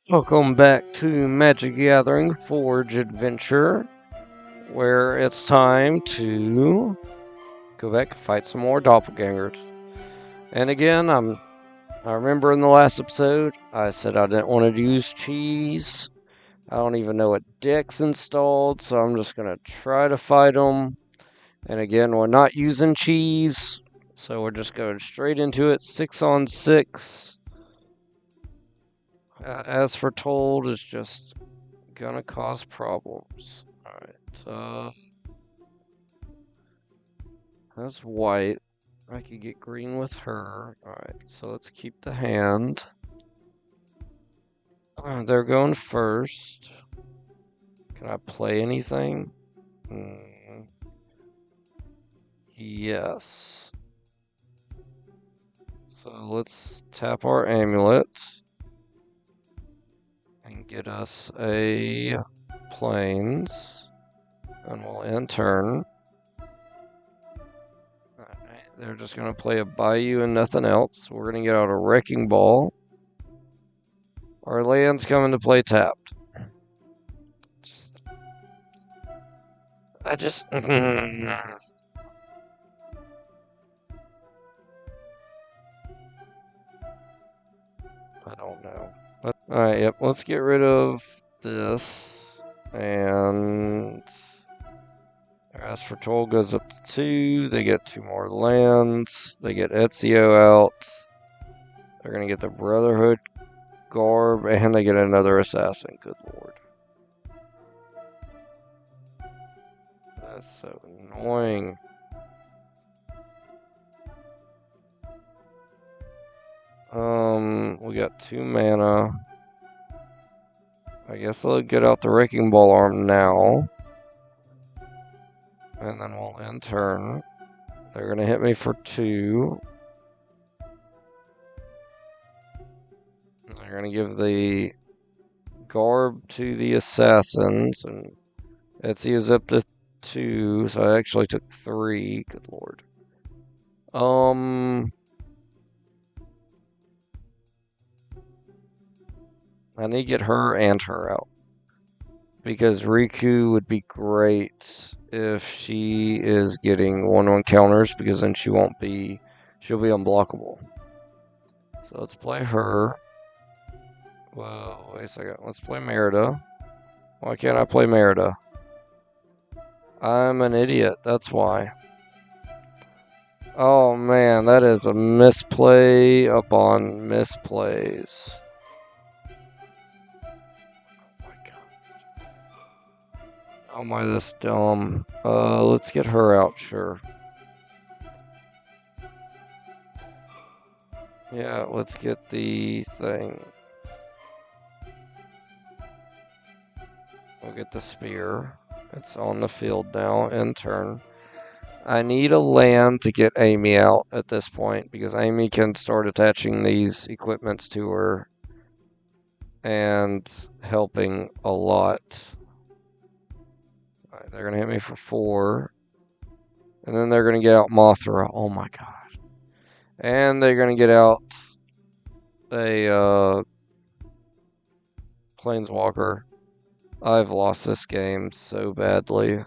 Welcome back to Magic Gathering Forge Adventure, where it's time to go back and fight some more doppelgangers. And again, I remember in the last episode, I said I didn't want to use cheese. I don't even know what deck's installed, so I'm just going to try to fight them. And again, we're not using cheese, so we're just going straight into it, 6-on-6. As foretold, is just gonna cause problems. Alright, that's white. I could get green with her. Alright, so let's keep the hand. They're going first. Can I play anything? Yes. So let's tap our amulet and get us a plains, and we'll end turn. Alright, they're just going to play a Bayou and nothing else. We're going to get out a Wrecking Ball. Our land's coming to play tapped. I don't know. Alright, yep, let's get rid of this. And as for Toll goes up to 2. They get 2 more lands. They get Ezio out. They're going to get the Brotherhood Garb, and they get another Assassin. Good lord. That's so annoying. We got 2 mana. I guess I'll get out the Wrecking Ball arm now. And then we'll end turn. They're going to hit me for 2. They're going to give the Garb to the Assassins. And Ezio's up to 2, so I actually took 3. Good lord. I need to get her and her out. Because Riku would be great if she is getting 1/1 counters, because then she'll be unblockable. So let's play her. Well, wait a second. Let's play Merida. Why can't I play Merida? I'm an idiot, that's why. Oh man, that is a misplay upon misplays. How am I this dumb? Let's get her out, sure. Yeah, let's get the thing. We'll get the spear. It's on the field now, end turn. I need a land to get Amy out at this point, because Amy can start attaching these equipments to her and helping a lot. Right, they're going to hit me for 4. And then they're going to get out Mothra. Oh my god. And they're going to get out a Planeswalker. I've lost this game so badly.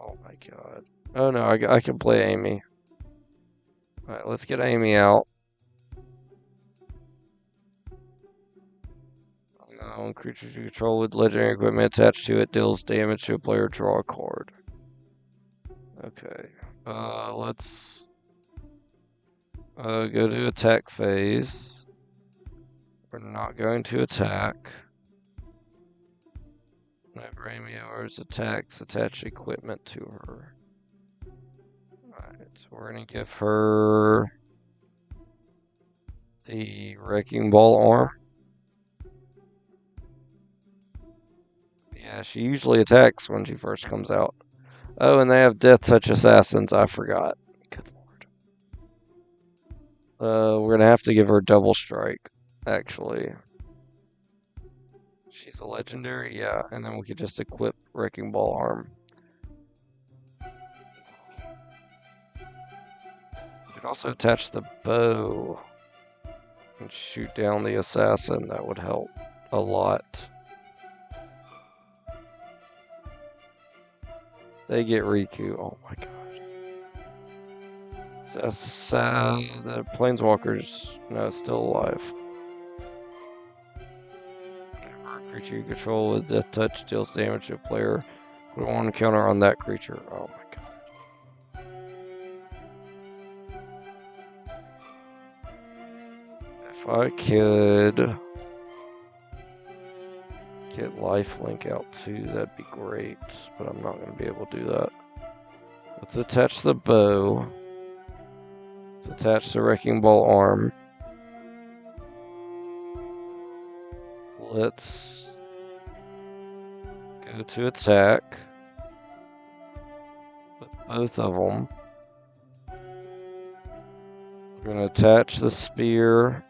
Oh my god. Oh no, I can play Amy. Alright, let's get Amy out. When creatures you control with legendary equipment attached to it deals damage to a player, draw a card. Okay. Let's go to attack phase. We're not going to attack. Whenever Amy hours attacks, attach equipment to her. Alright, so we're going to give her the Wrecking Ball arm. Yeah, she usually attacks when she first comes out. Oh, and they have Death Touch Assassins. I forgot. Good lord. We're going to have to give her Double Strike, actually. She's a legendary? Yeah, and then we could just equip Wrecking Ball arm. could also attach the bow and shoot down the assassin. That would help a lot. They get Riku. Oh my god. The Planeswalker's still alive. Whenever a creature you control with Death Touch deals damage to a player, put one counter on that creature. Oh my god. If I could get Lifelink out too, that'd be great, but I'm not going to be able to do that. Let's attach the bow. Let's attach the Wrecking Ball arm. Let's go to attack with both of them. We're going to attach the spear.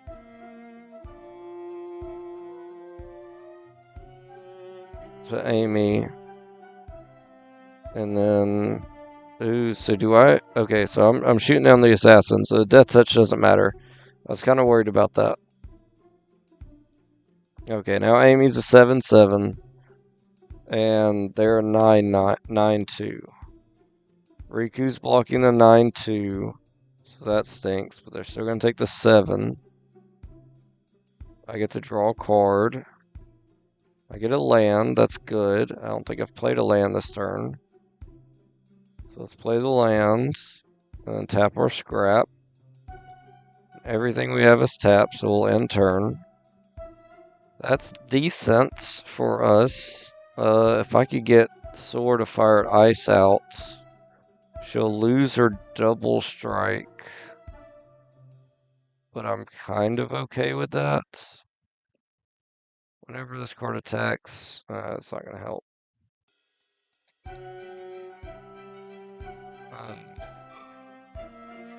To Amy. And then so do I? Okay, so I'm shooting down the assassin, so the Death Touch doesn't matter. I was kind of worried about that. Okay, now Amy's a 7/7, and they're a 9/2. Riku's blocking the 9/2, so that stinks, but they're still going to take the 7. I get to draw a card. I get a land, that's good. I don't think I've played a land this turn. So let's play the land, and then tap our scrap. Everything we have is tapped, so we'll end turn. That's decent for us. If I could get Sword of Fire and Ice out, she'll lose her double strike. But I'm kind of okay with that. Whenever this card attacks, it's not going to help.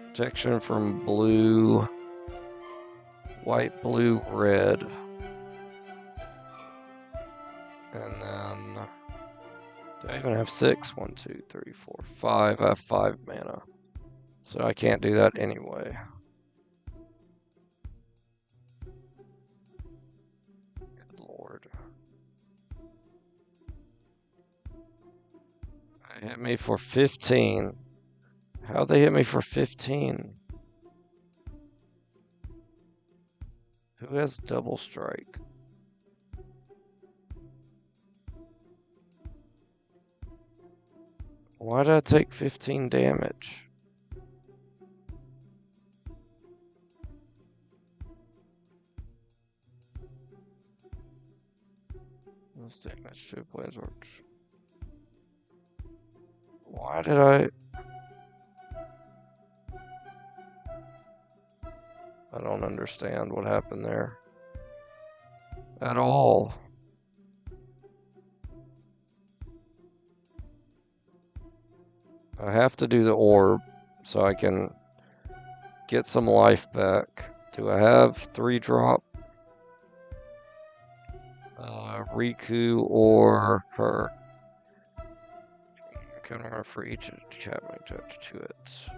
Protection from blue, white, blue, red. And then, do I even have 6? 1, 2, 3, 4, 5. I have 5 mana. So I can't do that anyway. Good lord. They hit me for 15. How'd they hit me for 15? Who has double strike? Why did I take 15 damage? Let's damage to Planeswalkers. Why did I don't understand what happened there. At all. I have to do the orb so I can get some life back. Do I have 3-drop? Riku or her. Counter for each Chapman touch to it.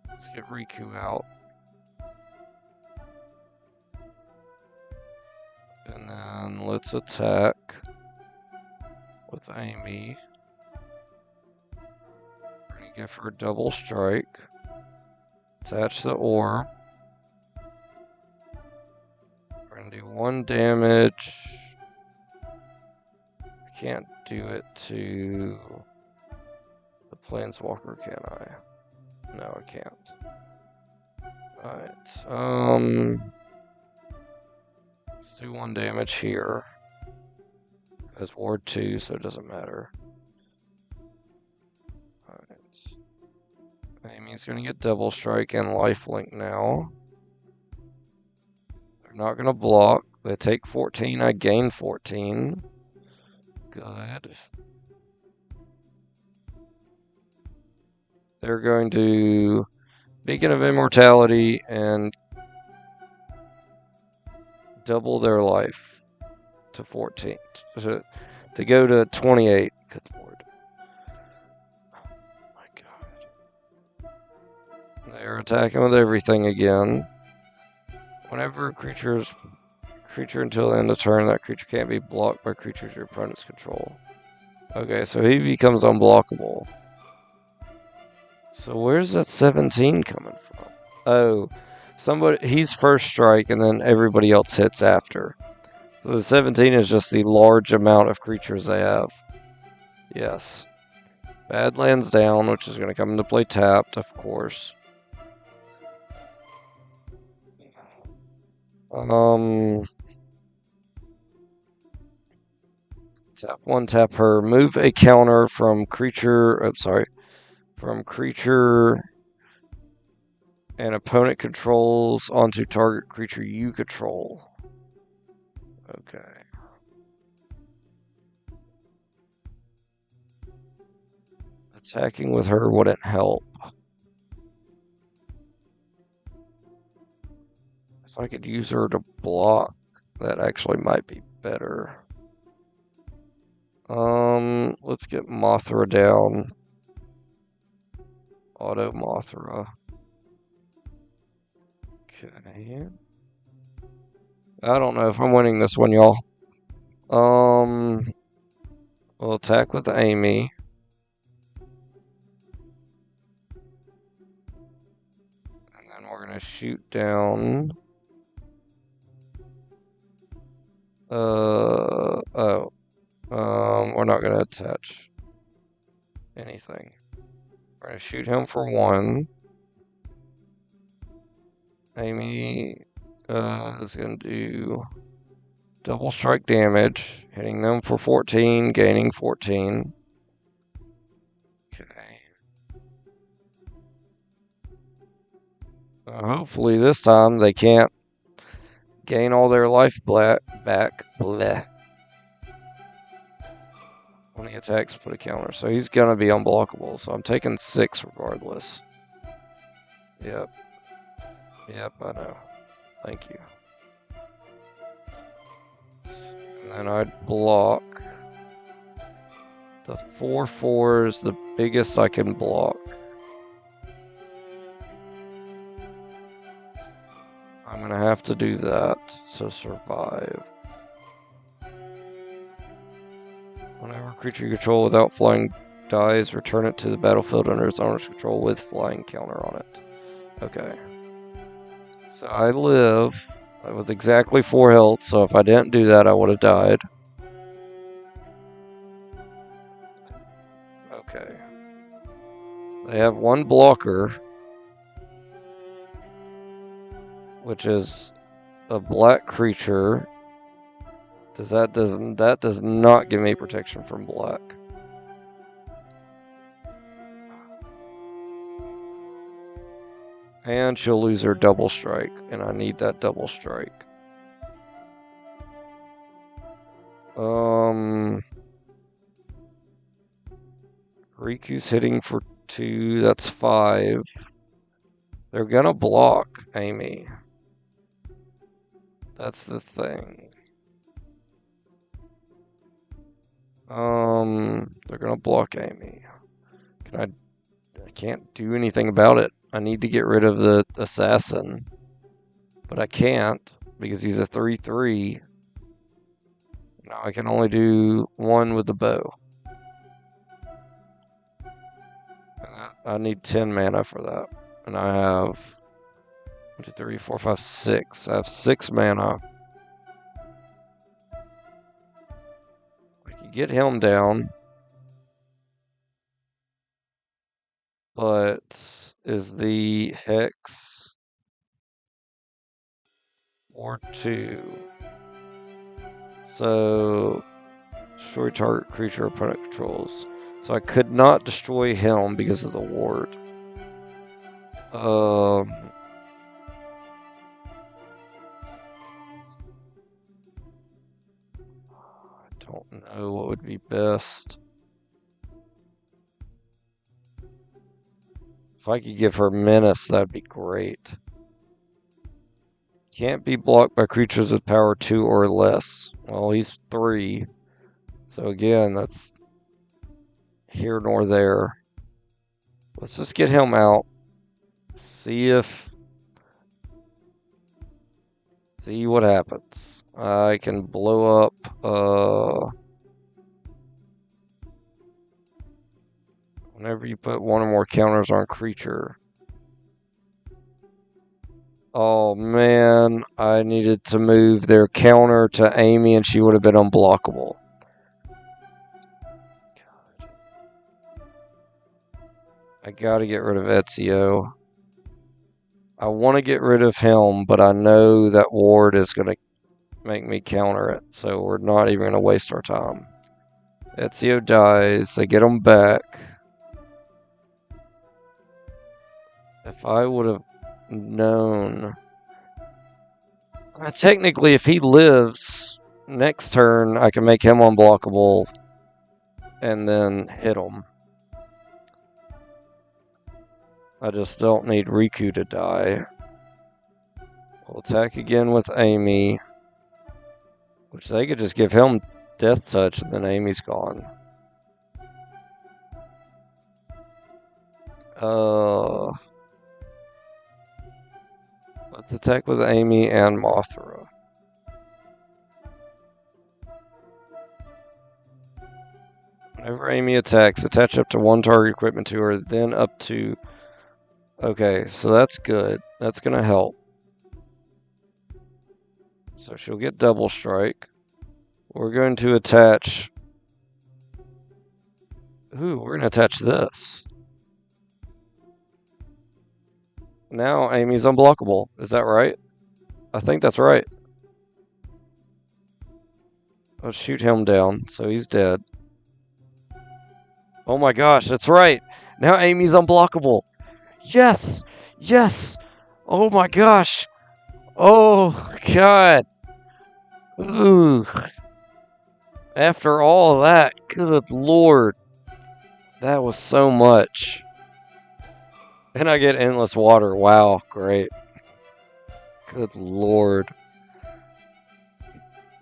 Let's get Riku out. And then let's attack with Amy. We're going to give her double strike. Attach the orb. We're going to do 1 damage. I can't do it to the Planeswalker, can I? No, I can't. Alright, let's do 1 damage here. As Ward 2, so it doesn't matter. Alright. Amy's gonna get double strike and lifelink now. They're not gonna block. They take 14, I gain 14. Good. They're going to Beacon of Immortality and double their life to 14. To go to 28. Good lord. Oh my god. They're attacking with everything again. Whenever a creature until the end of turn, that creature can't be blocked by creatures your opponents control. Okay, so he becomes unblockable. So where's that 17 coming from? Oh, he's first strike and then everybody else hits after. So the 17 is just the large amount of creatures they have. Yes. Badlands down, which is going to come into play tapped, of course. Tap one, tap her. Move a counter from creature. Oh, sorry. From creature and opponent controls onto target creature you control. Okay. Attacking with her wouldn't help. If I could use her to block, that actually might be better. Let's get Mothra down. Auto Mothra. Okay. I don't know if I'm winning this one, y'all. We'll attack with Amy. And then we're gonna shoot down. We're not gonna attach anything. We're gonna shoot him for 1. Amy is gonna do double strike damage, hitting them for 14, gaining 14. Okay. Hopefully this time they can't gain all their life back. Bleh. When he attacks, put a counter. So he's gonna be unblockable. So I'm taking 6 regardless. Yep. Yep, I know. Thank you. And then I'd block. The 4/4 is the biggest I can block. I'm gonna have to do that to survive. Whenever a creature you control without flying dies, return it to the battlefield under its owner's control with flying counter on it. Okay. So I live with exactly 4 health, so if I didn't do that, I would have died. Okay. They have 1 blocker, which is a black creature. That does not give me protection from black. And she'll lose her double strike, and I need that double strike. Riku's hitting for 2, that's 5. They're gonna block Amy. That's the thing. They're gonna block Amy. I can't do anything about it. I need to get rid of the assassin. But I can't because he's a 3/3. Now I can only do 1 with the bow. I need 10 mana for that. And I have 1, 2, 3, 4, 5, 6. I have 6 mana. I can get him down. But is the Hex or 2? So destroy target creature opponent controls. So I could not destroy him because of the ward. I don't know what would be best. If I could give her Menace, that'd be great. Can't be blocked by creatures with power 2 or less. Well, he's 3. So again, that's here nor there. Let's just get him out. See what happens. I can blow up, whenever you put one or more counters on creature. Oh man, I needed to move their counter to Amy and she would have been unblockable. God. I gotta get rid of Ezio. I want to get rid of him, but I know that Ward is going to make me counter it, so we're not even going to waste our time. Ezio dies, they get him back. If I would have known... Technically, if he lives, next turn I can make him unblockable and then hit him. I just don't need Riku to die. We'll attack again with Amy. Which they could just give him Death Touch and then Amy's gone. Let's attack with Amy and Mothra. Whenever Amy attacks, attach up to one target equipment to her, then up to... Okay, so that's good. That's going to help. So she'll get double strike. We're going to attach... Ooh, we're going to attach this. Now Amy's unblockable. Is that right? I think that's right. Let's shoot him down, so he's dead. Oh my gosh, that's right! Now Amy's unblockable! Yes! Yes! Oh my gosh! Oh god! Ooh! After all that, good lord! That was so much. And I get endless water. Wow, great. Good lord.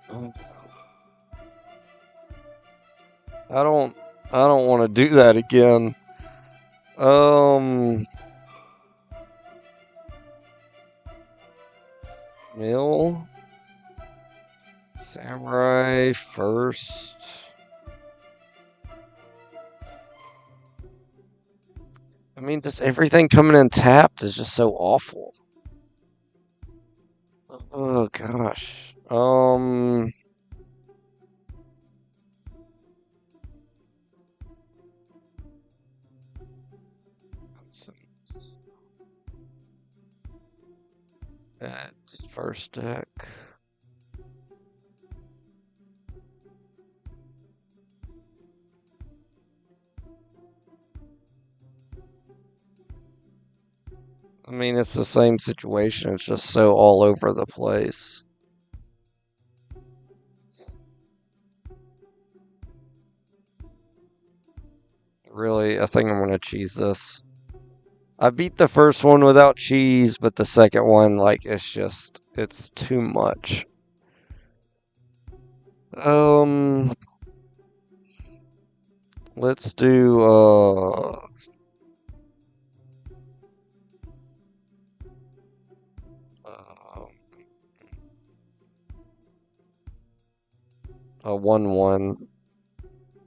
I don't want to do that again. Mill. Samurai first. I mean, just everything coming in tapped is just so awful. Oh gosh. That first deck. I mean, it's the same situation. It's just so all over the place. Really, I think I'm going to cheese this. I beat the first one without cheese, but the second one, like, it's too much. Let's do, a 1/1,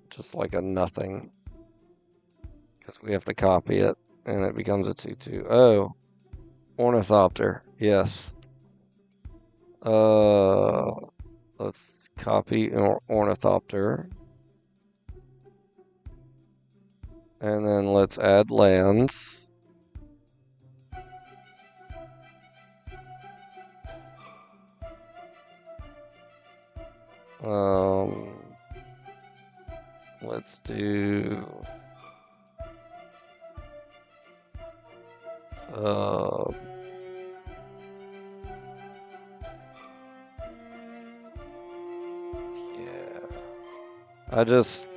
just like a nothing, because we have to copy it, and it becomes a 2/2. Oh, Ornithopter, yes. Let's copy Ornithopter, and then let's add lands. Let's do yeah. I just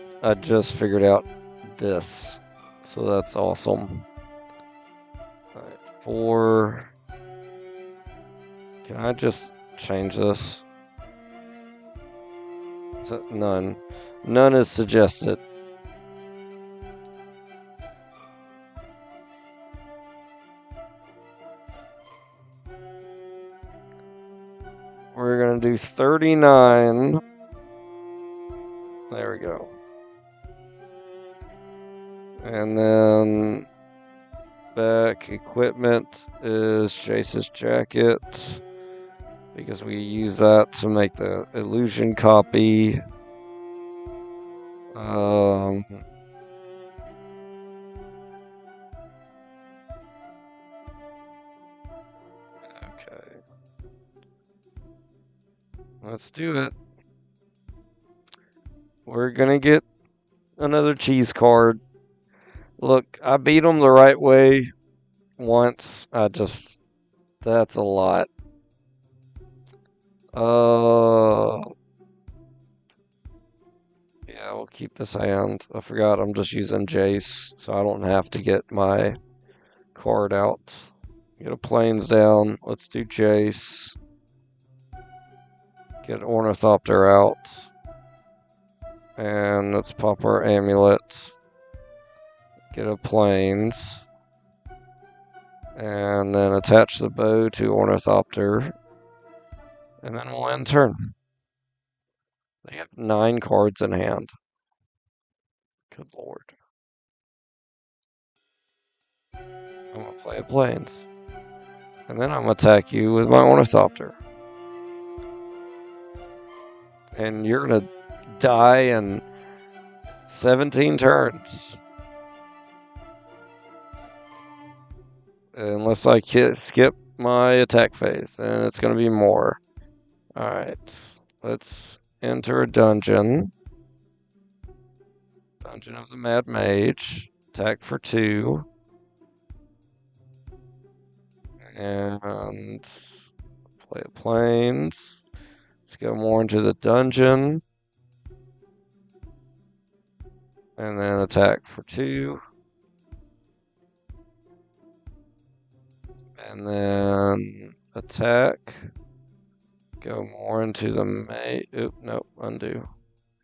figured out this, so that's awesome. Alright, 4. Can I just change this? None. None is suggested. We're going to do 39. There we go. And then back equipment is Jace's jacket, because we use that to make the illusion copy. Okay. Let's do it. We're gonna get another cheese card. Look, I beat him the right way once. That's a lot. Yeah, we'll keep this hand. I forgot I'm just using Jace, so I don't have to get my card out. Get a plains down. Let's do Jace. Get Ornithopter out. And let's pop our amulet. Get a plains. And then attach the bow to Ornithopter. And then we'll end turn. They have 9 cards in hand. Good lord. I'm going to play a plains. And then I'm going to attack you with my Ornithopter. And you're going to die in 17 turns. Unless I skip my attack phase. And it's going to be more. Alright. Let's enter a dungeon. Dungeon of the Mad Mage. Attack for 2. And play a plains. Let's go more into the dungeon. And then attack for 2. And then attack. Go more into the undo.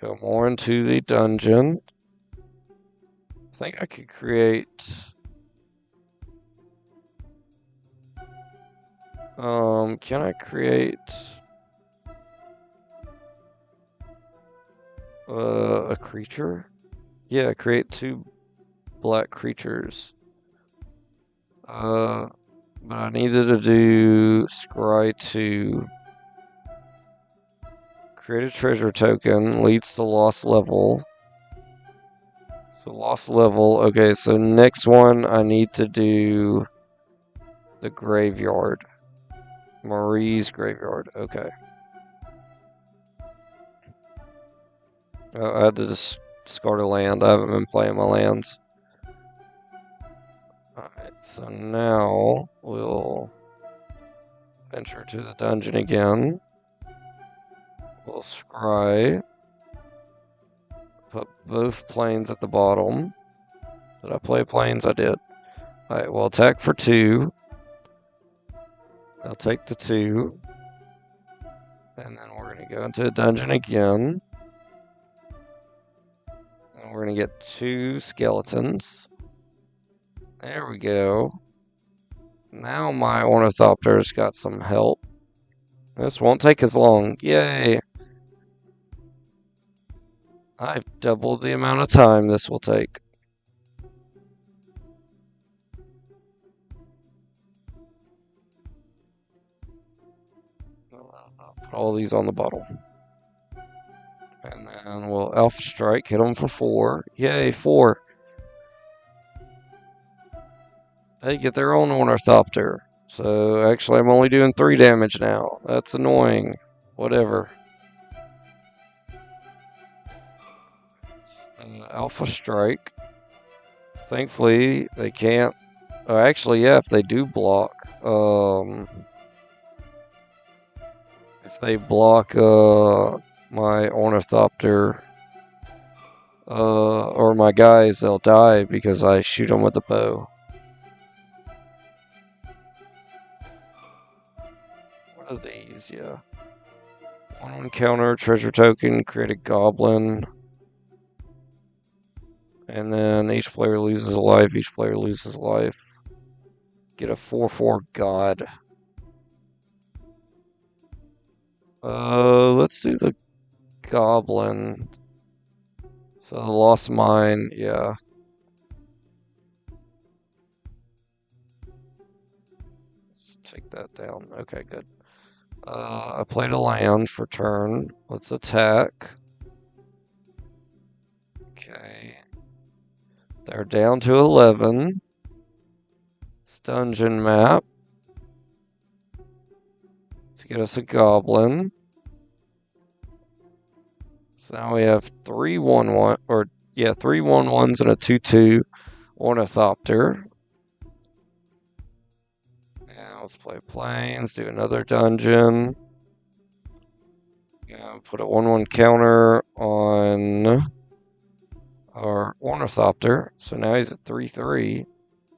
Go more into the dungeon. I think I could create... can I create... a creature? Yeah, create 2 black creatures. But I needed to do scry 2. Create a treasure token, leads to lost level. So lost level, okay, so next one I need to do the graveyard. Marie's graveyard, okay. I had to discard a land, I haven't been playing my lands. Alright, so now we'll venture to the dungeon again. We'll scry. Put both plains at the bottom. Did I play plains? I did. Alright, we'll attack for 2. I'll take the 2. And then we're going to go into the dungeon again. And we're going to get 2 skeletons. There we go. Now my Ornithopter's got some help. This won't take as long. Yay! I've doubled the amount of time this will take. I'll put all these on the bottom. And then we'll Alpha Strike, hit them for 4. Yay, 4. They get their own Ornithopter. So actually I'm only doing 3 damage now. That's annoying. Whatever. Alpha Strike. Thankfully, they can't... Oh, actually, yeah, if they do block... if they block my Ornithopter or my guys, they'll die because I shoot them with the bow. What are these? Yeah. 1 encounter, treasure token, create a goblin. And then each player loses a life, each player loses a life. Get a 4/4 god. Let's do the goblin. So the lost mine, yeah. Let's take that down. Okay, good. I played a land for turn. Let's attack. Okay. They're down to 11. It's dungeon map. Let's get us a goblin. So now we have 3/1/1, or yeah, 3/1/1s and a 2/2 ornithopter. Now let's play plains, do another dungeon. Put a 1/1 counter on our ornithopter. So now he's at 3/3.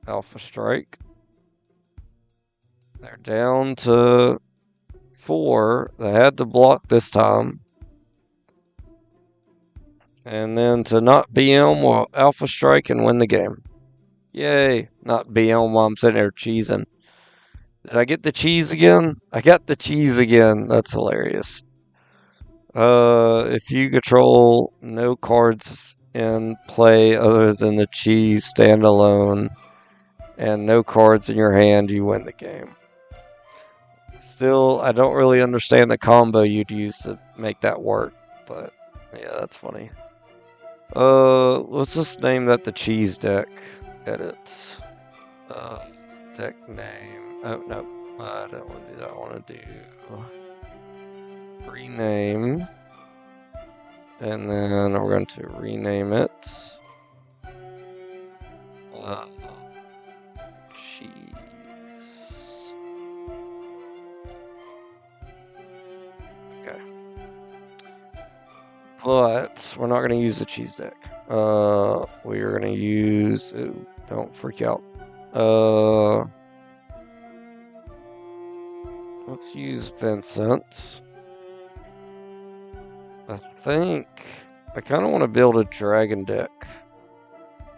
Alpha strike. They're down to 4. They had to block this time. And then to not BM, we'll Alpha Strike and win the game. Yay! Not BM while I'm sitting there cheesing. Did I get the cheese again? I got the cheese again. That's hilarious. If you control no cards in play other than the cheese standalone and no cards in your hand, you win the game. Still, I don't really understand the combo you'd use to make that work, but yeah, that's funny. Let's just name that the cheese deck. Edit. Deck name. Oh, no. I don't want to do that. I want to do rename. And then we're going to rename it. Cheese. Okay. But we're not going to use the cheese deck. We are going to use... Ooh, don't freak out. Let's use Vincent. I think I kind of want to build a dragon deck.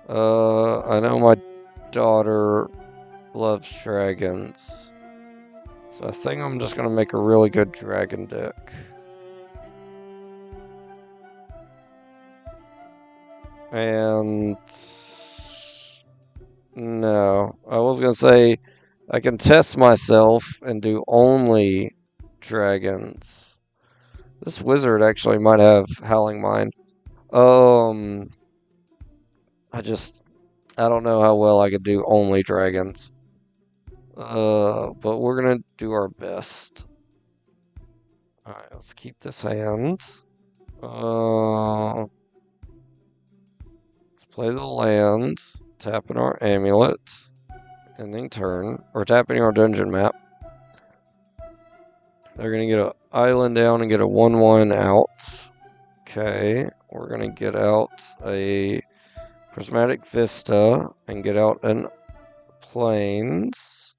I know my daughter loves dragons, so I think I'm just going to make a really good dragon deck. And no, I was going to say I can test myself and do only dragons. This wizard actually might have Howling Mind. I don't know how well I could do only dragons. But we're gonna do our best. Alright, let's keep this hand. Let's play the land. Tapping our amulet. Ending turn. Or tapping our dungeon map. They're gonna get an island down and get a 1/1 out. Okay, we're gonna get out a Prismatic Vista and get out an Plains.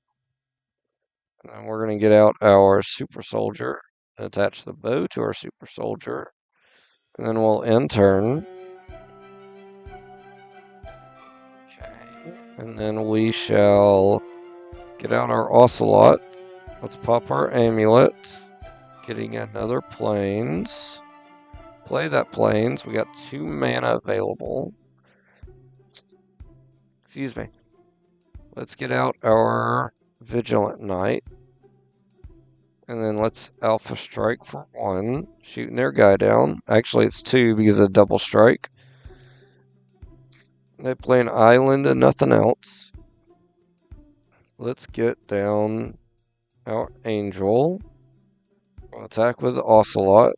And then we're gonna get out our Super Soldier and attach the bow to our Super Soldier. And then we'll end turn. Okay, and then we shall get out our Ocelot. Let's pop our amulet. Getting another Plains. Play that Plains. We got 2 mana available. Excuse me. Let's get out our Vigilant Knight. And then let's Alpha Strike for 1. Shooting their guy down. Actually, it's 2 because of double strike. They play an island and nothing else. Let's get down our Angel. We'll attack with the Ocelot.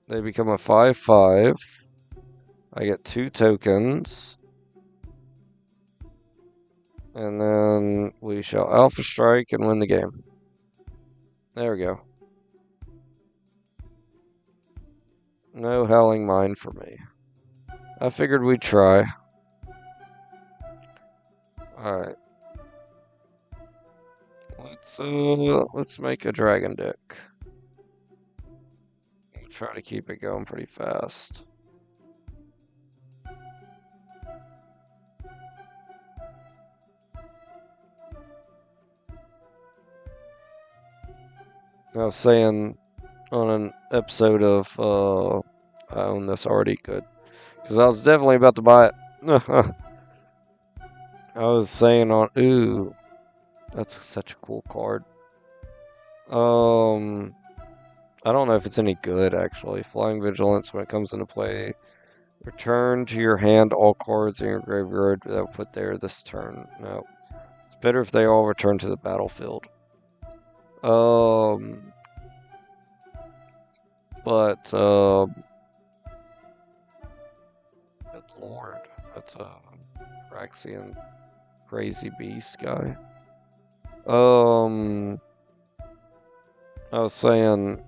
They become a 5/5. I get 2 tokens. And then we shall Alpha Strike and win the game. There we go. No Howling Mind for me. I figured we'd try. Alright. Let's make a dragon deck. I'll try to keep it going pretty fast. I was saying on an episode of I own this already, good. Because I was definitely about to buy it. I was saying on, ooh, that's such a cool card. I don't know if it's any good, actually. Flying Vigilance, when it comes into play, return to your hand all cards in your graveyard that were put there this turn. No. It's better if they all return to the battlefield. But, good lord. That's a Phyrexian crazy beast guy. I was saying,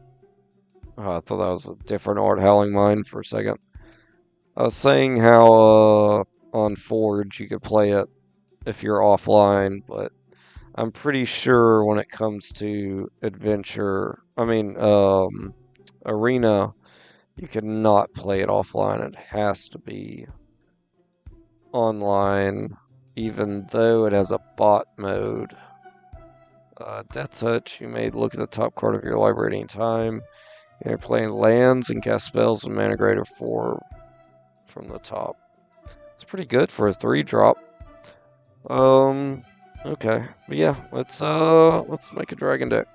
I thought that was a different art, Howling Mine, for a second. I was saying how on Forge you could play it if you're offline, but I'm pretty sure when it comes to Arena, you cannot play it offline. It has to be online, even though it has a bot mode. Death Touch, you may look at the top card of your library at any time. You're playing lands and cast spells with mana greater 4 from the top. It's pretty good for a 3-drop. Okay. But yeah, let's make a dragon deck.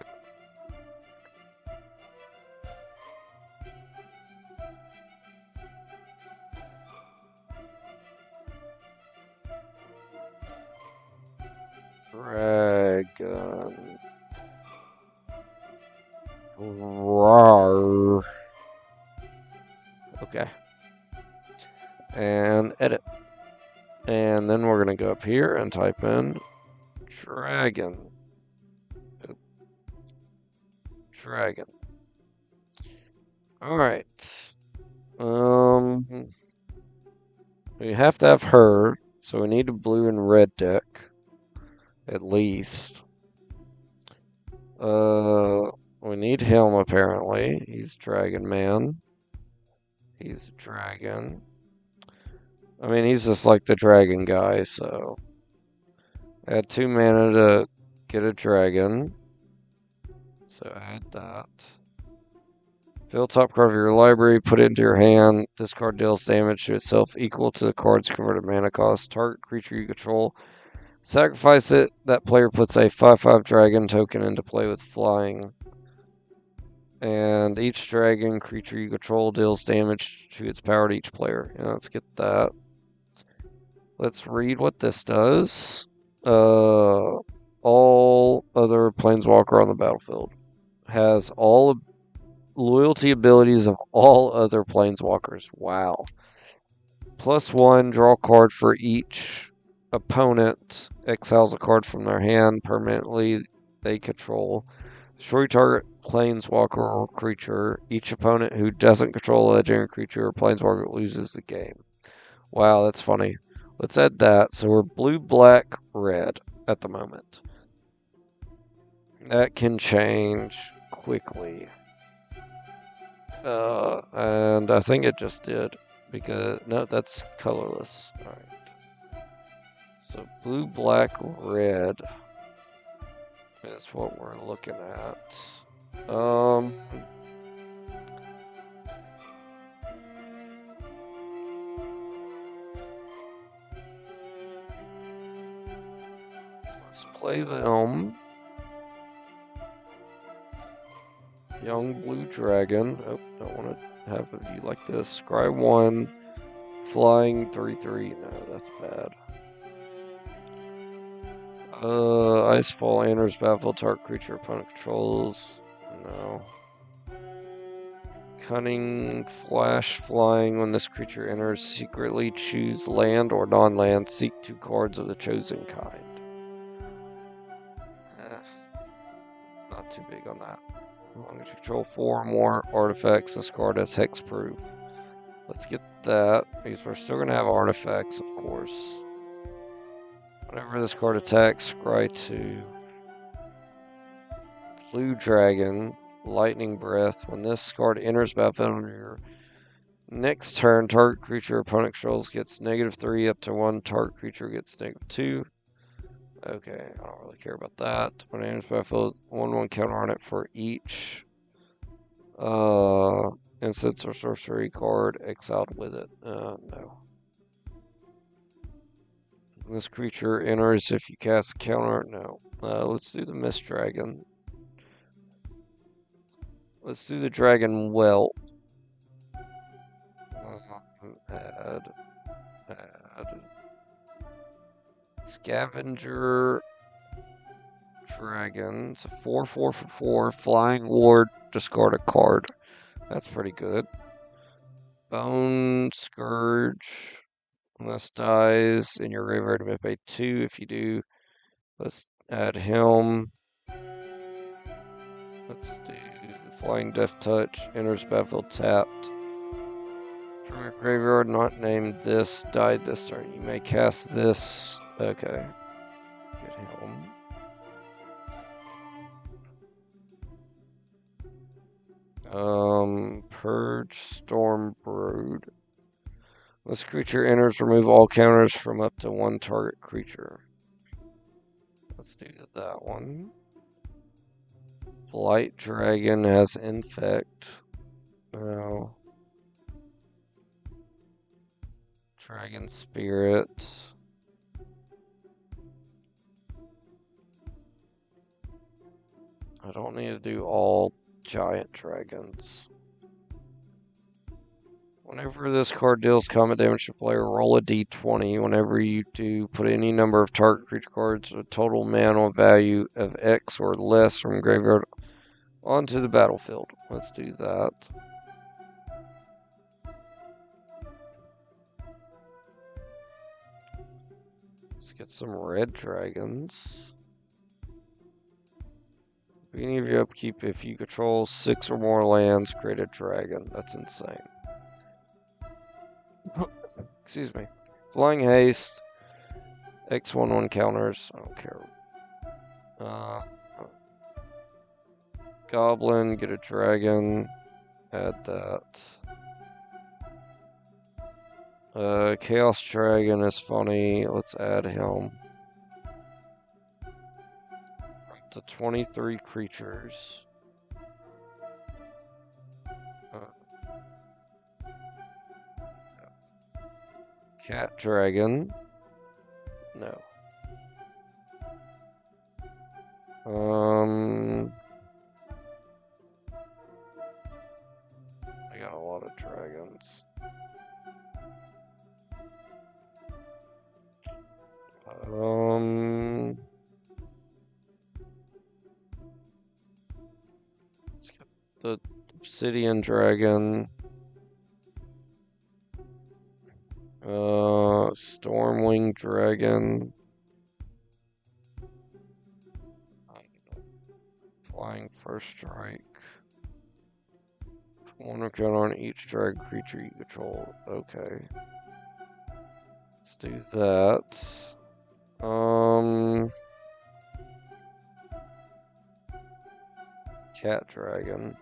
Dragon. Rawr. Okay. And edit. And then we're going to go up here and type in dragon. Dragon. Alright. We have to have her, so we need a blue and red deck. At least. We need him, apparently. He's Dragon Man. He's a dragon. I mean, he's just like the dragon guy, so. Add 2 mana to get a dragon. So add that. Fill top card of your library, put it into your hand. This card deals damage to itself equal to the card's converted mana cost. Target creature you control. Sacrifice it. That player puts a 5/5 dragon token into play with flying. And each dragon creature you control deals damage to its power to each player. Yeah, let's get that. Let's read what this does. All other planeswalker on the battlefield has all loyalty abilities of all other planeswalkers. Wow. +1, draw a card for each opponent. Exiles a card from their hand permanently they control. Destroy target planeswalker or creature. Each opponent who doesn't control a legendary creature or planeswalker loses the game. Wow, that's funny. Let's add that. So we're blue, black, red at the moment. That can change quickly. And I think it just did. Because, no, that's colorless. Alright. So blue, black, red is what we're looking at. Let's play them. Young blue dragon. Oh, don't want to have a view like this. Scry 1, flying 3/3. No, that's bad. Icefall enters battlefield, target creature opponent controls. No. Cunning flash flying. When this creature enters, secretly choose land or non-land. Seek 2 cards of the chosen kind. Not too big on that. As long as you control 4 or more artifacts, this card has hexproof. Let's get that, because we're still going to have artifacts, of course. Whenever this card attacks, scry 2. Blue Dragon, Lightning Breath. When this card enters battlefield on your next turn, target creature opponent controls gets -3 up to 1. Target creature gets -2. Okay, I don't really care about that. When I enter battlefield, 1/1 counter on it for each instance or sorcery card exiled with it. No. This creature enters if you cast a counter. No. Let's do the Mist Dragon. Let's do the Dragon Whelp. Add. Scavenger Dragon. It's a 4/4 for 4. Flying Ward. Discard a card. That's pretty good. Bone Scourge. Unless dies in your graveyard, you may pay 2. If you do, let's add him. Let's do Flying Death Touch. Enters battlefield tapped. From your graveyard, not named this, died this turn. You may cast this. Okay. Get him. Purge Stormbrood. This creature enters, remove all counters from up to 1 target creature. Let's do that one. Blight Dragon has Infect. No. Dragon Spirit. I don't need to do all giant dragons. Whenever this card deals combat damage to player, roll a d20. Whenever you do, put any number of target creature cards with total mana value of X or less from graveyard onto the battlefield. Let's do that. Let's get some red dragons. Beginning of your upkeep, if you control 6 or more lands, create a dragon. That's insane. Excuse me. Flying Haste. X1/1 counters. I don't care. Goblin, get a dragon. Add that. Chaos Dragon is funny. Let's add him. Up to 23 creatures. Cat Dragon. No. I got a lot of dragons. Let's get the Obsidian Dragon. Stormwing Dragon. Flying First Strike. 1 count on each dragon creature you control. Okay. Let's do that. Cat Dragon.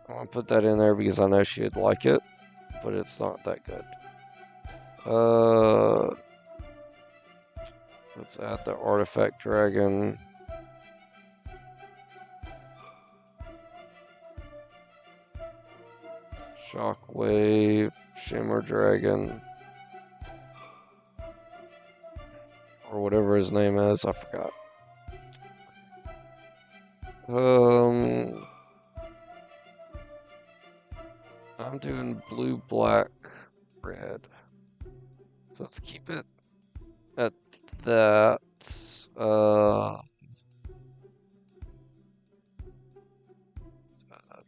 I want to put that in there because I know she'd like it, but it's not that good. Let's add the Artifact Dragon. Shockwave, Shimmer Dragon, or whatever his name is, I forgot. I'm doing blue, black, red. So let's keep it at that.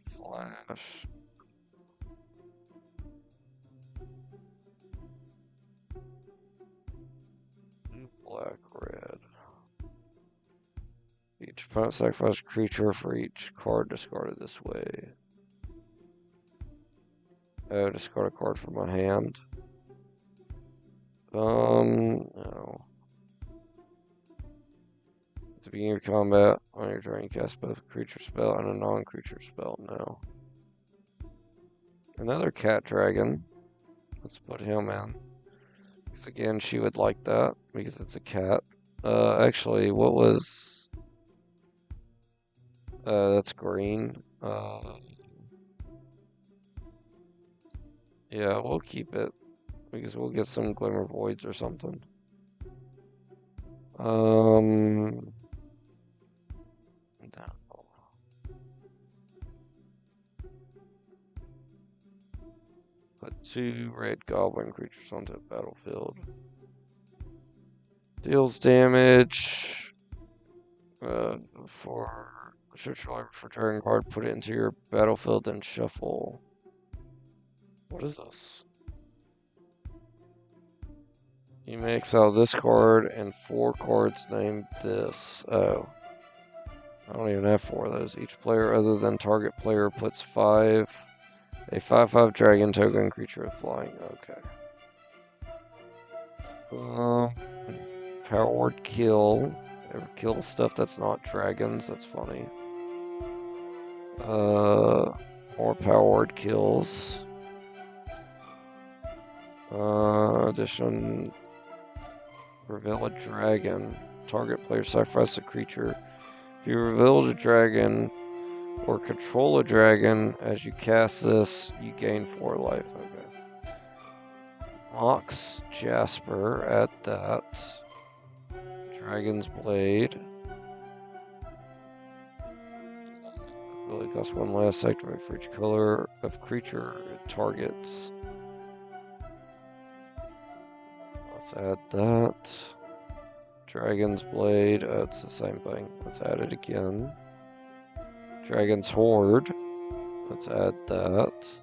Flash. Blue, black, red. Each opponent sacrifices a creature for each card discarded this way. Oh, discard a card from my hand. No. At the beginning of combat, on your turn, you cast both a creature spell and a non-creature spell. No. Another cat dragon. Let's put him in. Because again, she would like that because it's a cat. Actually, what was... that's green. Yeah, we'll keep it. Because we'll get some Glimmer Voids or something. No. Put 2 red goblin creatures onto the battlefield. Deals damage. For search your library for target card, put it into your battlefield and shuffle. What is this? You may exile this card and 4 cards named this. Oh. I don't even have 4 of those. Each player other than target player puts a 5/5 dragon token creature with flying. Okay. Power word kill. Ever kill stuff that's not dragons. That's funny. More power word kills. Addition. Reveal a dragon. Target player sacrifice a creature. If you reveal a dragon or control a dragon, as you cast this, you gain 4 life. Okay. Mox Jasper, add that. Dragon's Blade. Ability costs 1 less, activate for each color of creature it targets. Let's add that. Dragon's Blade, it's the same thing. Let's add it again. Dragon's Horde. Let's add that.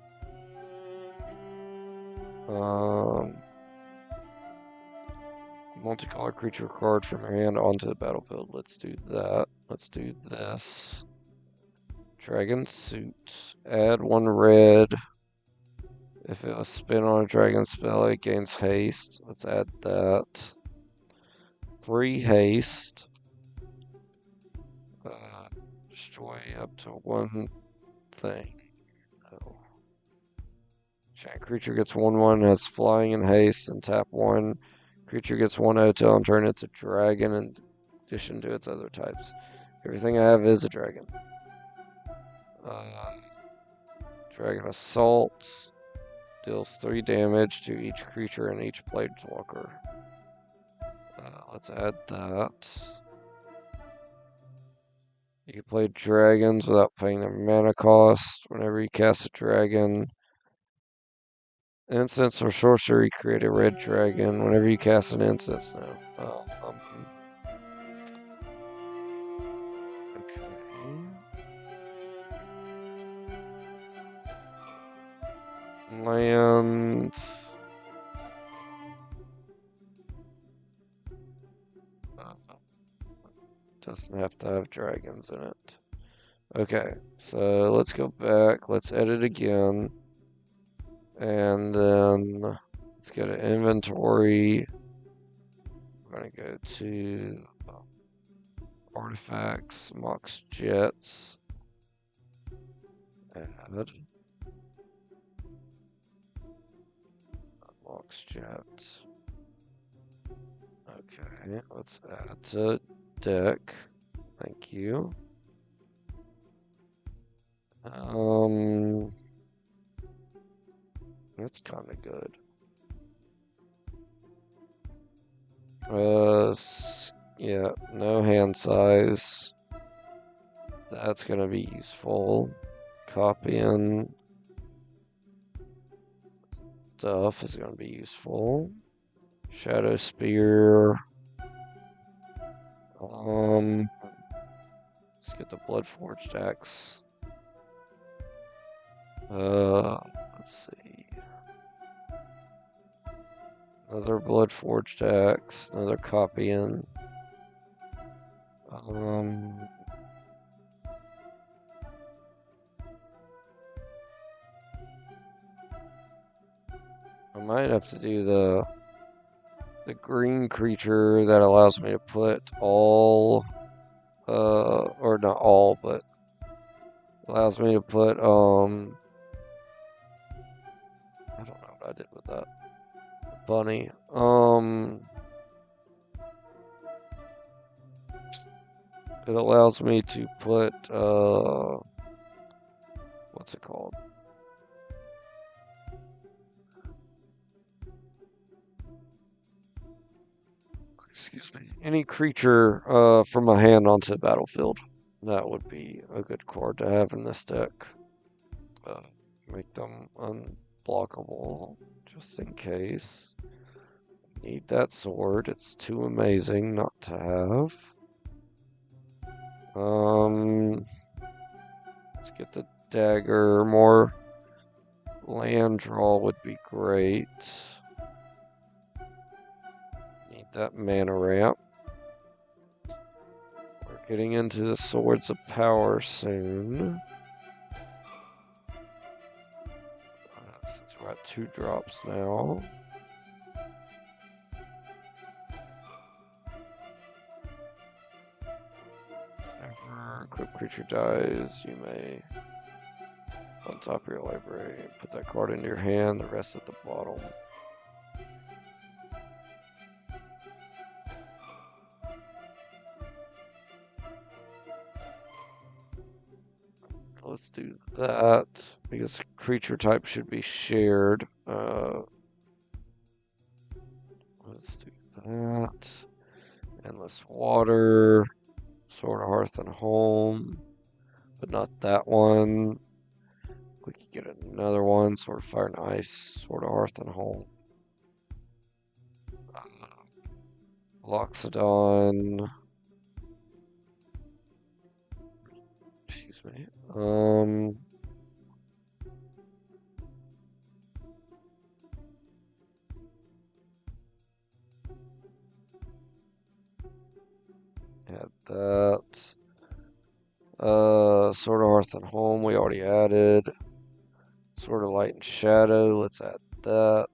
Multicolor creature card from your hand onto the battlefield. Let's do that. Let's do this. Dragon Suit. Add 1 red. If it was spin on a dragon spell, it gains haste. Let's add that. 3 haste. Destroy up to 1 thing. Oh. Giant creature gets 1/1, has flying and haste, and tap 1. Creature gets 1 hotel and turn it to dragon in addition to its other types. Everything I have is a dragon. Dragon Assault. Deals 3 damage to each creature and each planeswalker. Let's add that. You can play dragons without paying their mana cost. Whenever you cast a dragon, instance or sorcery, create a red dragon. Whenever you cast an instance, no. Okay. Land. Doesn't have to have dragons in it. Okay, so let's go back. Let's edit again. And then let's go to inventory. We're going to go to artifacts, Mox Jets. Add. Mox Jets. Okay, let's add to deck. Thank you. That's kind of good. Yeah, no hand size. That's gonna be useful. Copying stuff is gonna be useful. Shadow Spear. Let's get the Blood Forged Axe. Let's see. Another Blood Forged Axe, another copying. I might have to do the green creature that allows me to put all, or not all, but allows me to put, I don't know what I did with that. funny. It allows me to put, what's it called? Excuse me. Any creature from my hand onto the battlefield. That would be a good card to have in this deck. Make them unblockable, just in case. Need that sword. It's too amazing not to have. Let's get the dagger. More land draw would be great. Need that mana ramp. We're getting into the Swords of Power soon. Since we're at 2 drops now. Whenever a equipped creature dies, you may on top of your library put that card into your hand, the rest at the bottom. Let's do that because creature type should be shared. Let's do that. Endless Water, Sword of Hearth and Home, but not that one. We could get another one, Sword of Fire and Ice, Sword of Hearth and Home. Loxodon. Excuse me. Add that. Sword of Hearth and Home, we already added. Sword of Light and Shadow, let's add that.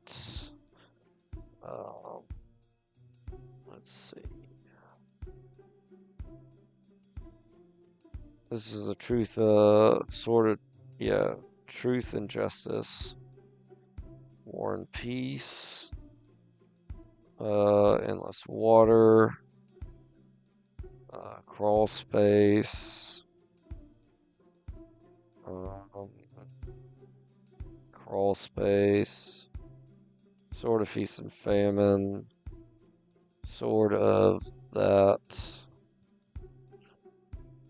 Let's see. This is a truth, sort of, yeah, Truth and Justice. War and Peace. Endless Water. Crawl Space. Crawl Space. Sword of Feast and Famine. Sword of that.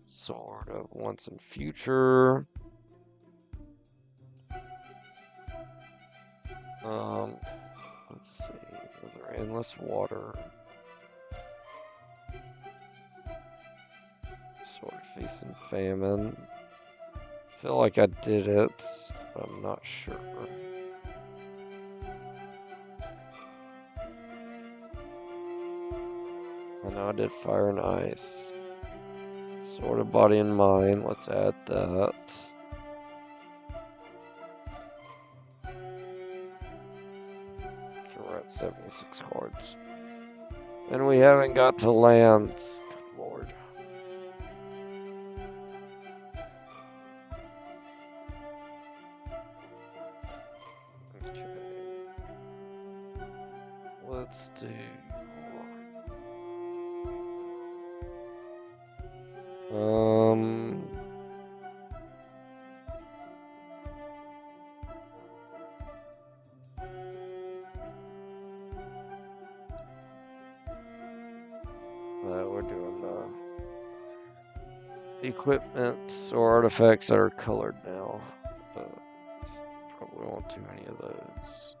Sword of Once and Future. Let's see. Is there Endless Water? Sword of Feast and Famine. I feel like I did it, but I'm not sure. I know I did Fire and Ice. Sword of Body and Mind, let's add that. So we're at 76 cards. And we haven't got to lands. Good lord. Okay. Let's do... we're doing equipment or artifacts that are colored now. Probably won't too many of those.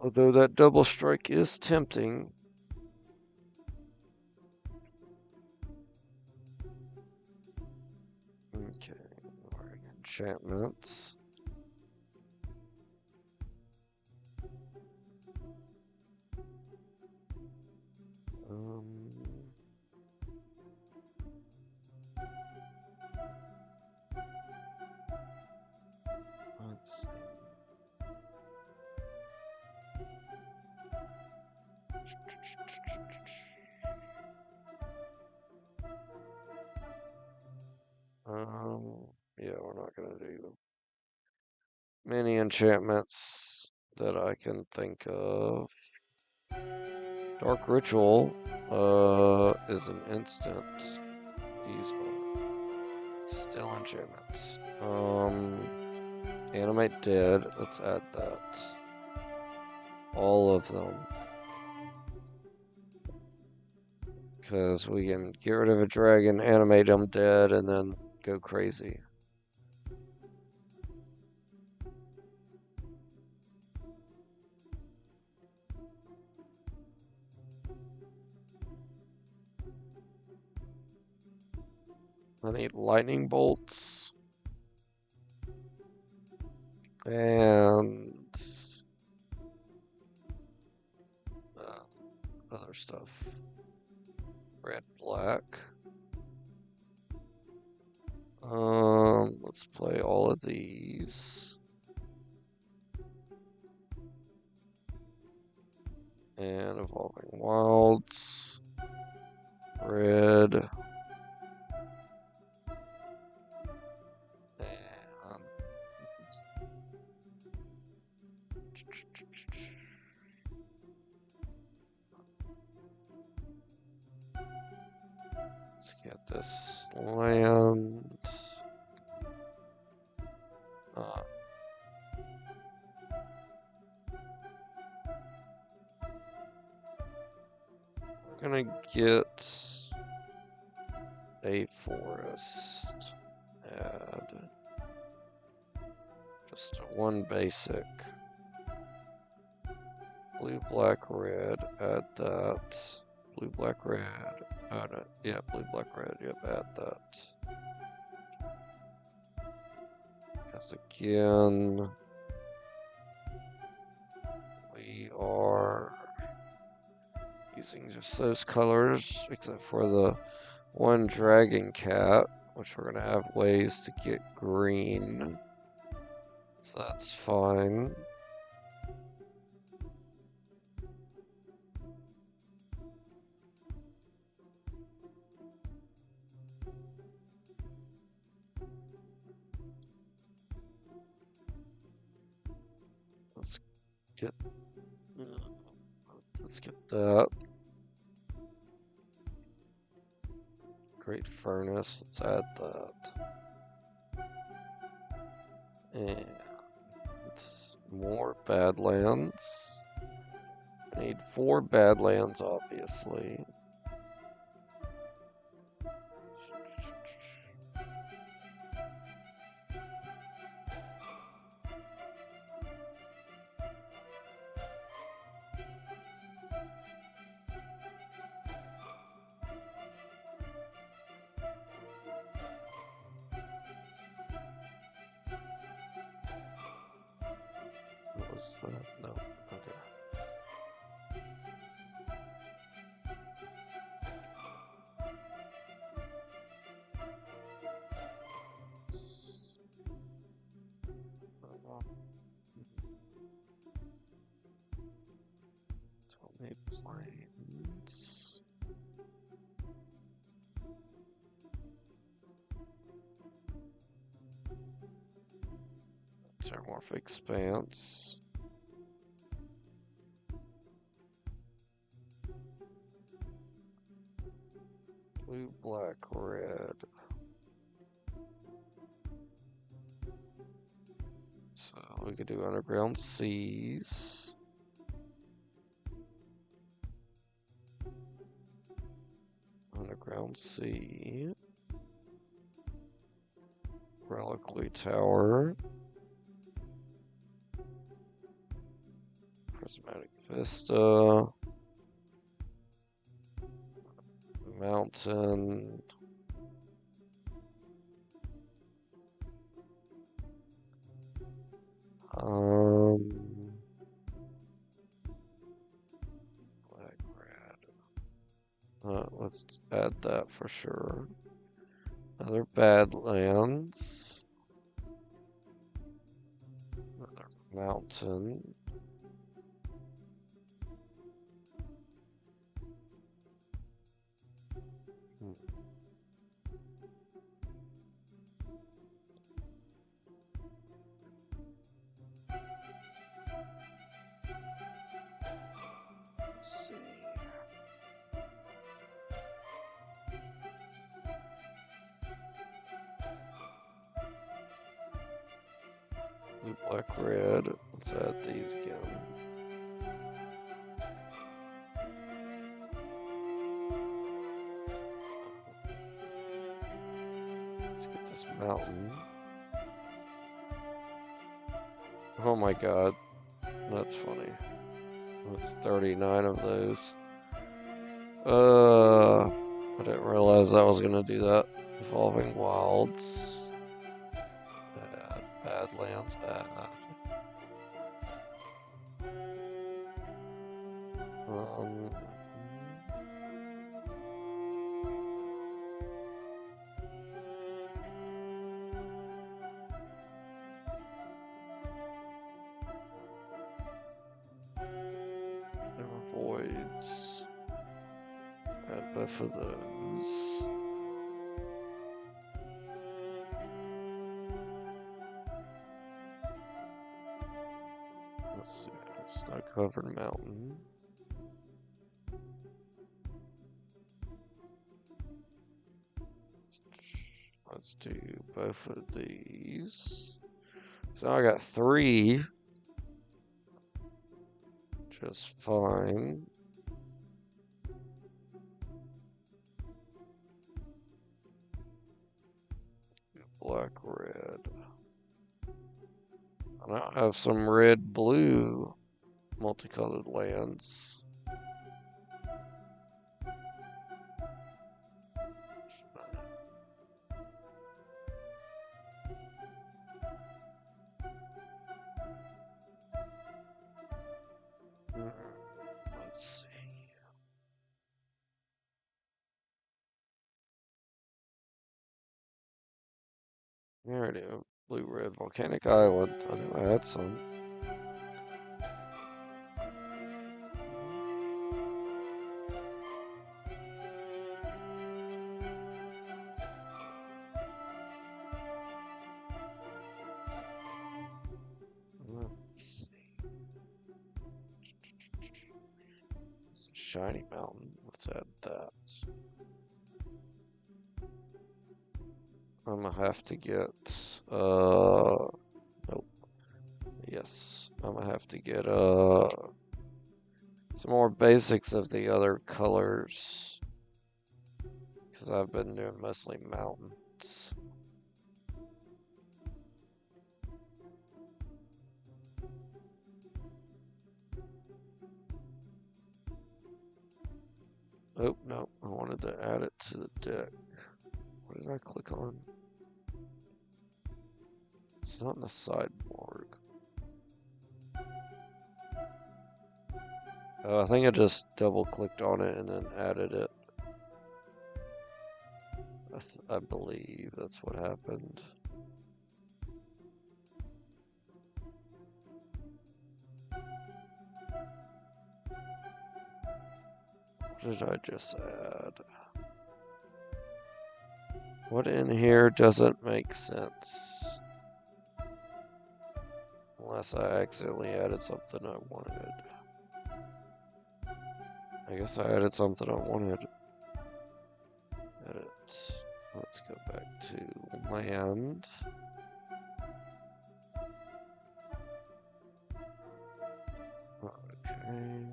Although that double strike is tempting. Okay, enchantments. Let's see. many enchantments that I can think of. Dark Ritual is an instant. These are still enchantments. Animate Dead, let's add that. All of them. Because we can get rid of a dragon, animate them dead, and then go crazy. I need lightning bolts. And other stuff. Red, black. Let's play all of these. And Evolving Wilds. Red. And let's get this land. We're gonna get a forest. Add just one basic. Blue, black, red. Add that. Blue, black, red. Add it. Yeah, blue, black, red. Yep, add that. Because again, we are using just those colors, except for the one dragon cat, which we're gonna have ways to get green. So that's fine. Let's get that. Great Furnace, let's add that. And more Badlands. I need 4 Badlands, obviously. What was that? No, okay. Tell me planes. Terramorphic Expanse. Blue, black, red. So we could do Underground Seas. Underground Sea. Reliquary Tower. Prismatic Vista. Mountain. Black, red. Let's add that for sure. Another Badlands. Another mountain. Blue, black, red. Let's add these again. Let's get this mountain. Oh my god. That's funny. That's 39 of those. I didn't realize I was gonna do that. Evolving Wilds. Add Badlands. Add. Um, Never Voids. Add both of those. Let's see. Snow covered mountain. Let's do both of these. So I got 3. Just fine. Black, red. And I have some red, blue multicolored lands. Let's see. There it is. Blue, red, volcanic island. I knew I had some. Let's see. It's a shiny mountain. Let's add that. I'm gonna have to get nope. Yes, I'm gonna have to get some more basics of the other colors because I've been doing mostly mountains. Oh, no, I wanted to add it to the deck. What did I click on? It's not in the sideboard. I think I just double clicked on it and then added it. I believe that's what happened. What did I just add? What in here doesn't make sense? Unless I accidentally added something I wanted. I guess I added something I wanted. Edit. Let's go back to land. Okay.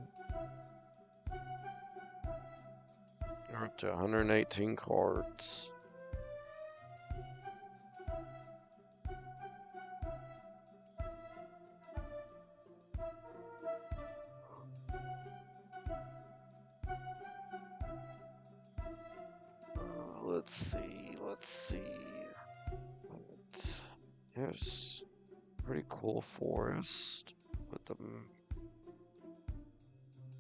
We're up to 118 cards. Let's see. Here's a pretty cool forest with the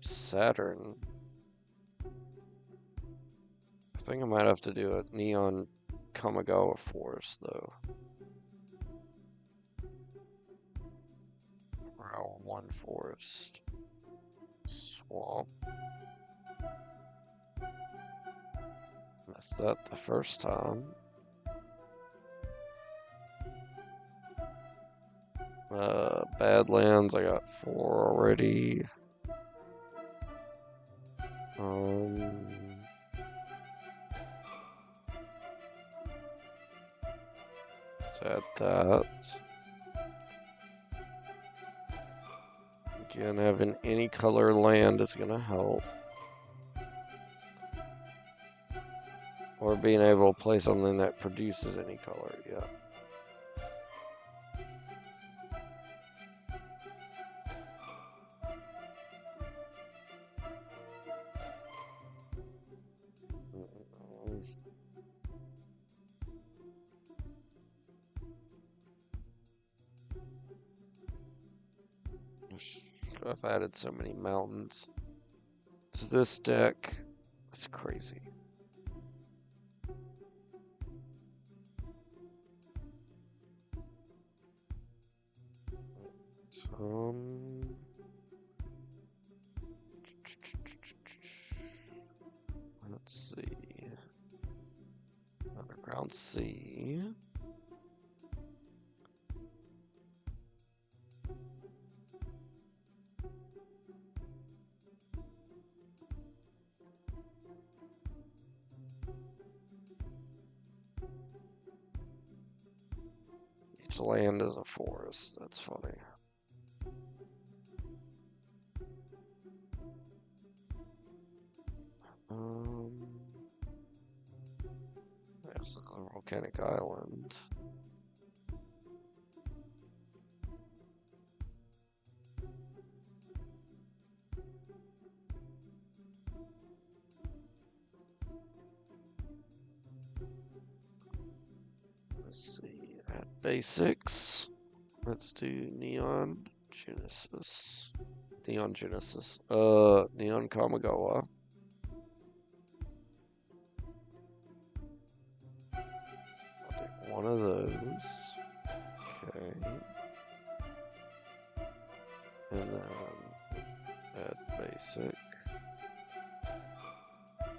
Saturn. I think I might have to do a neon Kamigawa forest though. Or our one forest. Swamp. Messed that the first time. Badlands, I got 4 already. Let's add that. Again, having any color land is going to help. Or being able to play something that produces any color, yeah. I've added so many mountains to this deck. It's crazy. Let's see. Underground sea. Each land is a forest. That's funny. There's a volcanic island. Let's see, at basics, let's do Neon Genesis. Neon Kamigawa. I'll take one of those. Okay. And then add basic.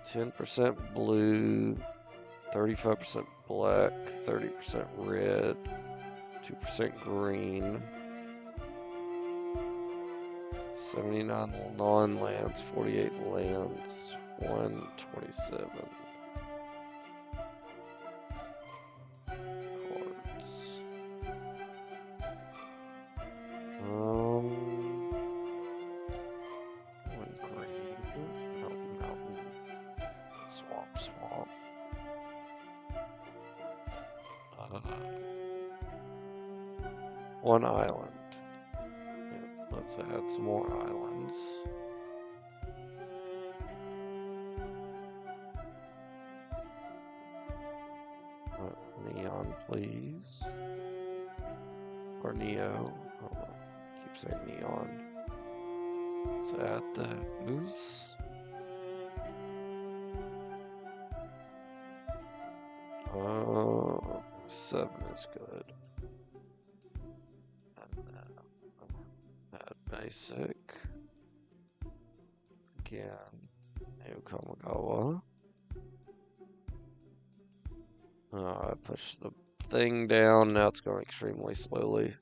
10% blue, 35% black, 30% red, 2% green, 79 non-lands, 48 lands, 127 cards. One green, mountain, swamp. One island. Yeah, let's add some more islands. Neon, please. Or Neo. Oh, I keep saying Neon. Let's add those. Oh, 7 is good. Add basic. Again, new Kamigawa. I pushed the thing down, now it's going extremely slowly.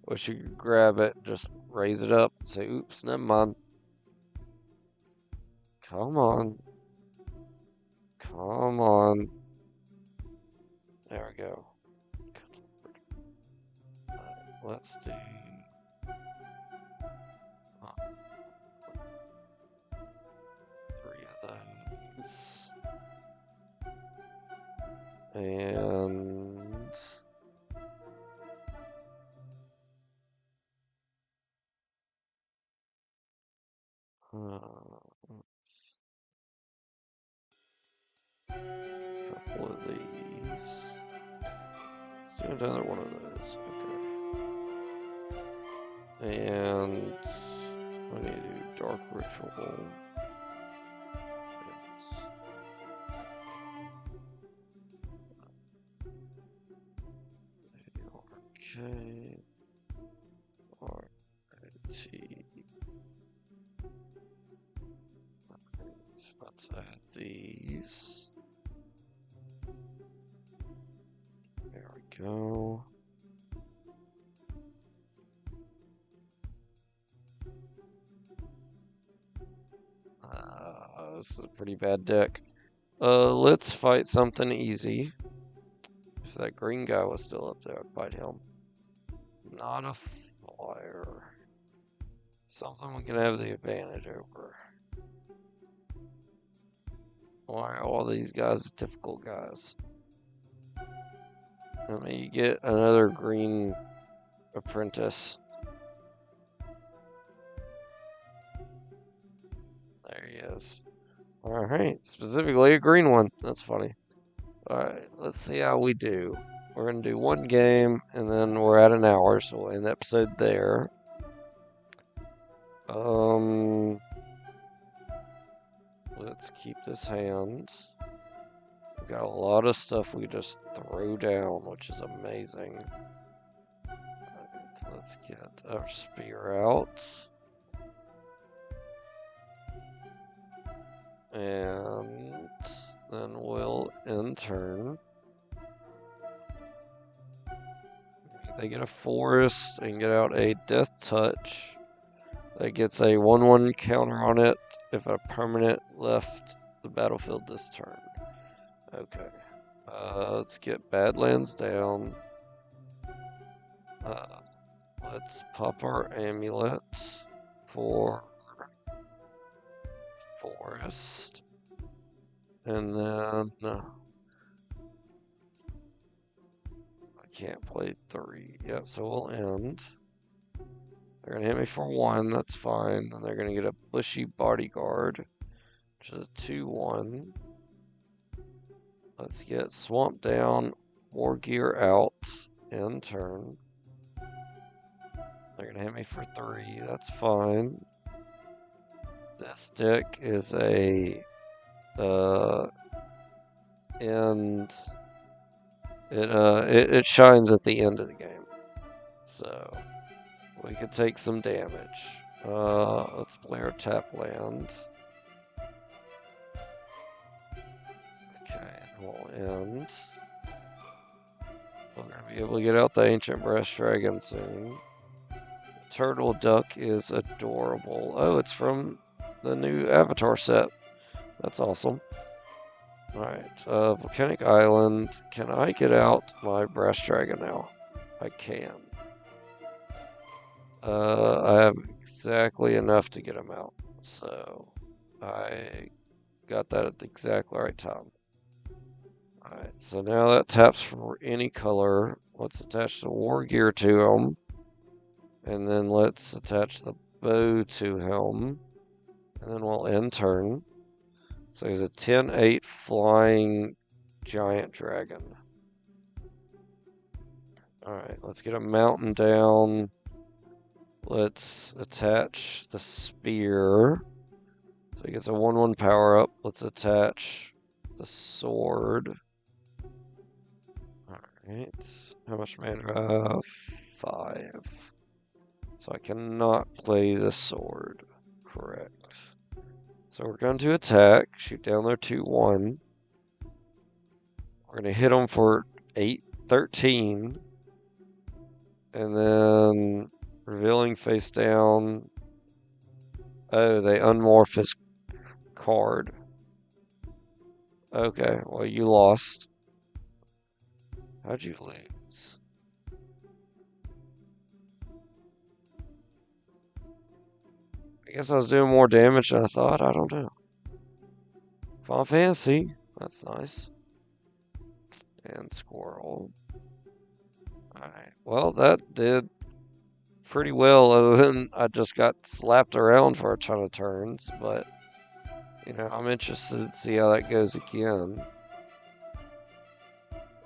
Wish you could grab it, just raise it up, and say, oops, never mind. Come on. Come on. There we go. Let's do... three of those. And... couple of these. Let's do another one of those. Okay. And I need to do Dark Ritual. Okay. RT. Let's add these. There we go. This is a pretty bad deck. Let's fight something easy. If that green guy was still up there, I'd fight him. Not a flyer. Something we can have the advantage over. Why are all these guys difficult guys? I mean, you get another green apprentice. There he is. Alright, specifically a green one. That's funny. Alright, let's see how we do. We're going to do one game, and then we're at an hour, so we'll end the episode there. Let's keep this hand. We've got a lot of stuff we just throw down, which is amazing. Alright, let's get our spear out. And then we'll end turn. They get a forest and get out a death touch. That gets a 1/1 counter on it if a permanent left the battlefield this turn. Okay. Let's get Badlands down. Let's pop our amulet for forest. And then I can't play 3. Yep, so we'll end. They're gonna hit me for 1, that's fine. And they're gonna get a bushy bodyguard, which is a 2/1. Let's get Swamp down, War Gear out, end turn. They're gonna hit me for 3, that's fine. This deck is a end. It shines at the end of the game, so we could take some damage. Let's play our tap land. Okay, we'll end. We're gonna be able to get out the Ancient Brass Dragon soon. The Turtle Duck is adorable. Oh, it's from the new Avatar set. That's awesome. Alright, Volcanic Island. Can I get out my Brass Dragon now? I can. I have exactly enough to get him out. So, I got that at the exactly right time. Alright, so now that taps for any color. Let's attach the War Gear to him. And then let's attach the bow to him. And then we'll end turn. So he's a 10/8 flying giant dragon. Alright, let's get a mountain down. Let's attach the spear. So he gets a 1/1 power up. Let's attach the sword. Alright, how much mana do I have? 5. So I cannot play the sword. Correct. So we're going to attack, shoot down their 2/1. We're going to hit them for 13. And then revealing face down. Oh, they unmorph his card. Okay, well, you lost. How'd you lose? I guess I was doing more damage than I thought. I don't know. Final Fantasy. That's nice. And Squirrel. Alright. Well, that did pretty well, other than I just got slapped around for a ton of turns. But, you know, I'm interested to see how that goes again.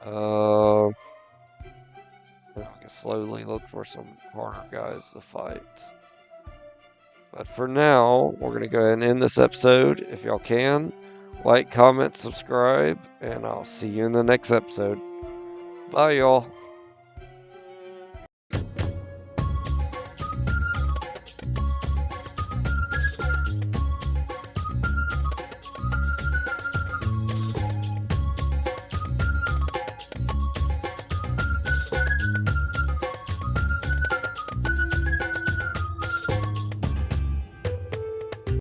I can slowly look for some harder guys to fight. But for now, we're going to go ahead and end this episode. If y'all can, like, comment, subscribe, and I'll see you in the next episode. Bye, y'all.